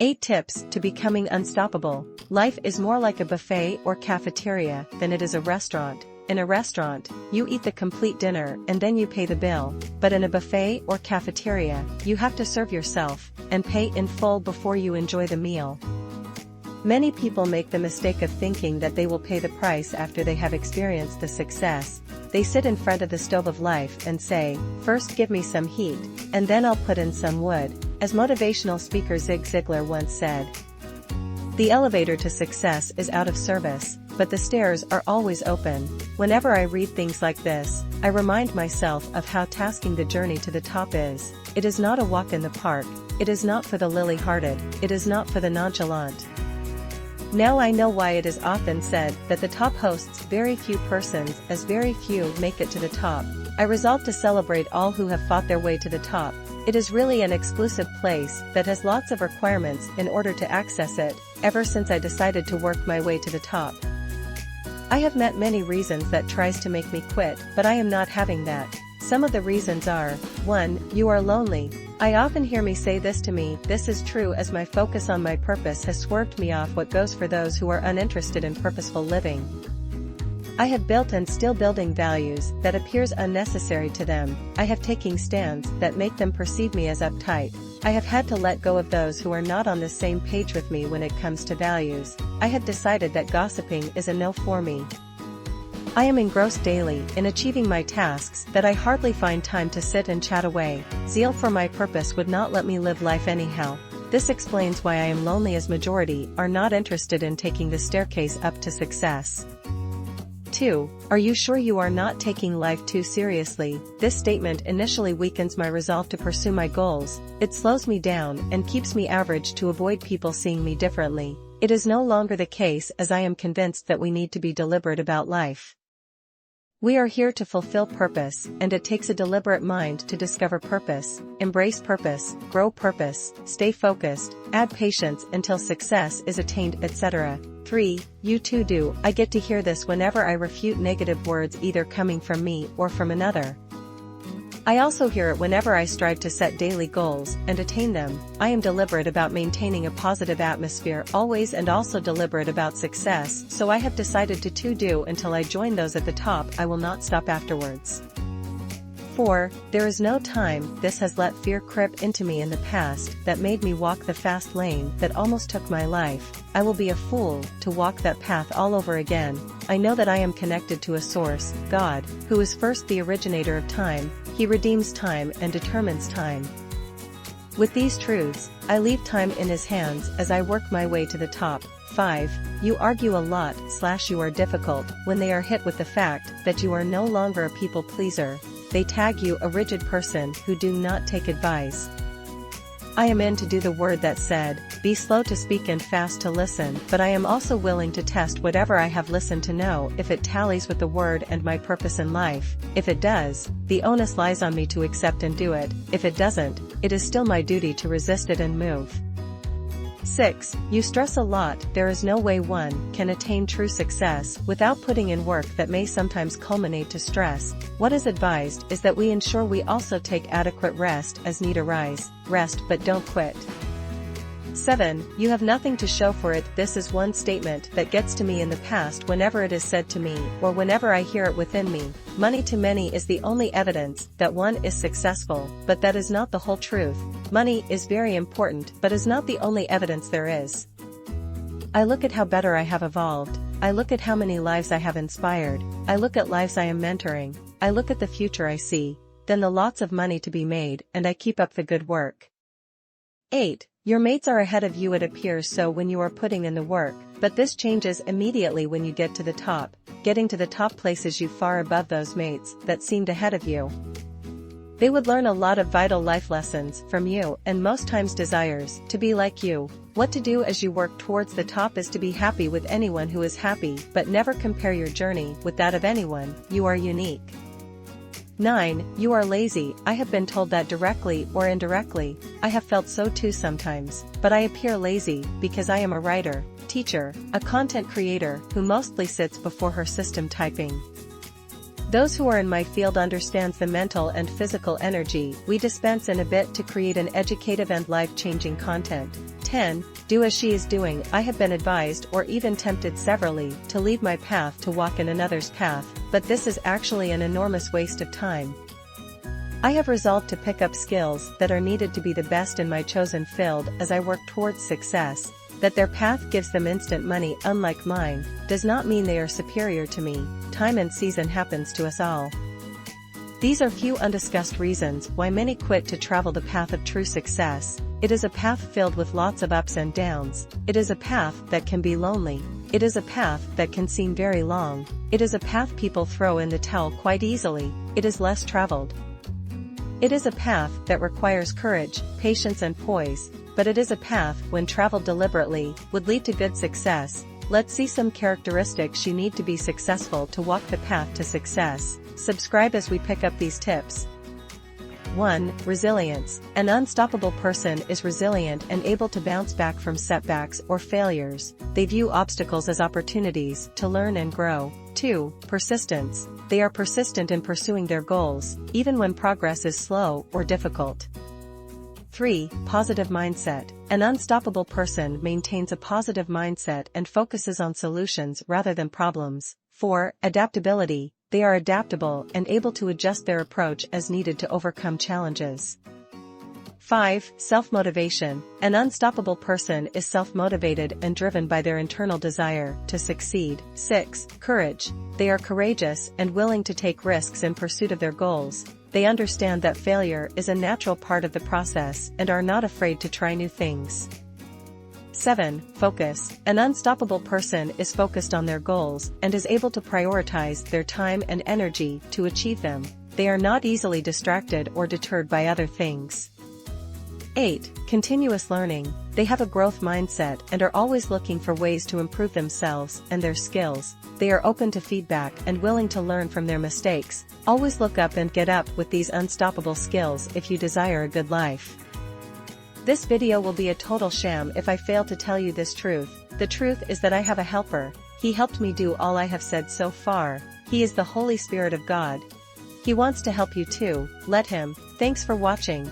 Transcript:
8 Tips to Becoming Unstoppable. Life is more like a buffet or cafeteria than it is a restaurant. In a restaurant, you eat the complete dinner and then you pay the bill, but in a buffet or cafeteria, you have to serve yourself and pay in full before you enjoy the meal. Many people make the mistake of thinking that they will pay the price after they have experienced the success. They sit in front of the stove of life and say, "First give me some heat, and then I'll put in some wood," as motivational speaker Zig Ziglar once said. The elevator to success is out of service, but the stairs are always open. Whenever I read things like this, I remind myself of how tasking the journey to the top is. It is not a walk in the park, it is not for the lily-hearted, it is not for the nonchalant. Now I know why it is often said that the top hosts very few persons as very few make it to the top. I resolve to celebrate all who have fought their way to the top. It is really an exclusive place that has lots of requirements in order to access it, ever since I decided to work my way to the top. I have met many reasons that tries to make me quit, but I am not having that. Some of the reasons are, 1. You are lonely. I often hear me say this to me. This is true as my focus on my purpose has swerved me off what goes for those who are uninterested in purposeful living. I have built and still building values that appears unnecessary to them. I have taking stands that make them perceive me as uptight. I have had to let go of those who are not on the same page with me when it comes to values. I have decided that gossiping is a no for me. I am engrossed daily in achieving my tasks that I hardly find time to sit and chat away. Zeal for my purpose would not let me live life anyhow. This explains why I am lonely, as majority are not interested in taking the staircase up to success. 2. Are you sure you are not taking life too seriously? This statement initially weakens my resolve to pursue my goals. It slows me down and keeps me average to avoid people seeing me differently. It is no longer the case, as I am convinced that we need to be deliberate about life. We are here to fulfill purpose, and it takes a deliberate mind to discover purpose, embrace purpose, grow purpose, stay focused, add patience until success is attained, etc. 3. You too do. I get to hear this whenever I refute negative words, either coming from me or from another. I also hear it whenever I strive to set daily goals and attain them. I am deliberate about maintaining a positive atmosphere always, and also deliberate about success, so I have decided to do until I join those at the top. I will not stop afterwards. 4. There is no time. This has let fear creep into me in the past that made me walk the fast lane that almost took my life. I will be a fool to walk that path all over again. I know that I am connected to a source, God, who is first the originator of time. He redeems time and determines time. With these truths, I leave time in His hands as I work my way to the top. 5. You argue a lot / you are difficult. When they are hit with the fact that you are no longer a people pleaser, they tag you a rigid person who do not take advice. I am in to do the word that said, be slow to speak and fast to listen, but I am also willing to test whatever I have listened to know if it tallies with the word and my purpose in life. If it does, the onus lies on me to accept and do it. If it doesn't, it is still my duty to resist it and move. 6. You stress a lot. There is no way one can attain true success without putting in work that may sometimes culminate to stress. What is advised is that we ensure we also take adequate rest as need arise. Rest but don't quit. 7. You have nothing to show for it. This is one statement that gets to me in the past whenever it is said to me, or whenever I hear it within me. Money to many is the only evidence that one is successful, but that is not the whole truth. Money is very important, but is not the only evidence there is. I look at how better I have evolved. I look at how many lives I have inspired. I look at lives I am mentoring. I look at the future I see, then the lots of money to be made, and I keep up the good work. 8. Your mates are ahead of you. It appears so when you are putting in the work, but this changes immediately when you get to the top. Getting to the top places you far above those mates that seemed ahead of you. They would learn a lot of vital life lessons from you, and most times desires to be like you. What to do as you work towards the top is to be happy with anyone who is happy, but never compare your journey with that of anyone. You are unique. 9. You are lazy. I have been told that directly or indirectly. I have felt so too sometimes, but I appear lazy because I am a writer, teacher, a content creator who mostly sits before her system typing. Those who are in my field understands the mental and physical energy we dispense in a bit to create an educative and life-changing content. 10. Do as she is doing. I have been advised or even tempted severally to leave my path to walk in another's path, but this is actually an enormous waste of time. I have resolved to pick up skills that are needed to be the best in my chosen field as I work towards success. That their path gives them instant money unlike mine, does not mean they are superior to me. Time and season happens to us all. These are few undiscussed reasons why many quit to travel the path of true success. It is a path filled with lots of ups and downs. It is a path that can be lonely. It is a path that can seem very long. It is a path people throw in the towel quite easily. It is less traveled. It is a path that requires courage, patience and poise, but it is a path, when traveled deliberately, would lead to good success. Let's see some characteristics you need to be successful to walk the path to success. Subscribe as we pick up these tips. 1. Resilience. An unstoppable person is resilient and able to bounce back from setbacks or failures. They view obstacles as opportunities to learn and grow. 2. Persistence. They are persistent in pursuing their goals, even when progress is slow or difficult. 3. Positive mindset. An unstoppable person maintains a positive mindset and focuses on solutions rather than problems. 4. Adaptability. They are adaptable and able to adjust their approach as needed to overcome challenges. 5. Self-motivation. An unstoppable person is self-motivated and driven by their internal desire to succeed. 6. Courage. They are courageous and willing to take risks in pursuit of their goals. They understand that failure is a natural part of the process and are not afraid to try new things. 7. Focus. An unstoppable person is focused on their goals and is able to prioritize their time and energy to achieve them. They are not easily distracted or deterred by other things. 8. Continuous learning. They have a growth mindset and are always looking for ways to improve themselves and their skills. They are open to feedback and willing to learn from their mistakes. Always look up and get up with these unstoppable skills if you desire a good life. This video will be a total sham if I fail to tell you this truth. The truth is that I have a helper. He helped me do all I have said so far. He is the Holy Spirit of God. He wants to help you too. Let him. Thanks for watching.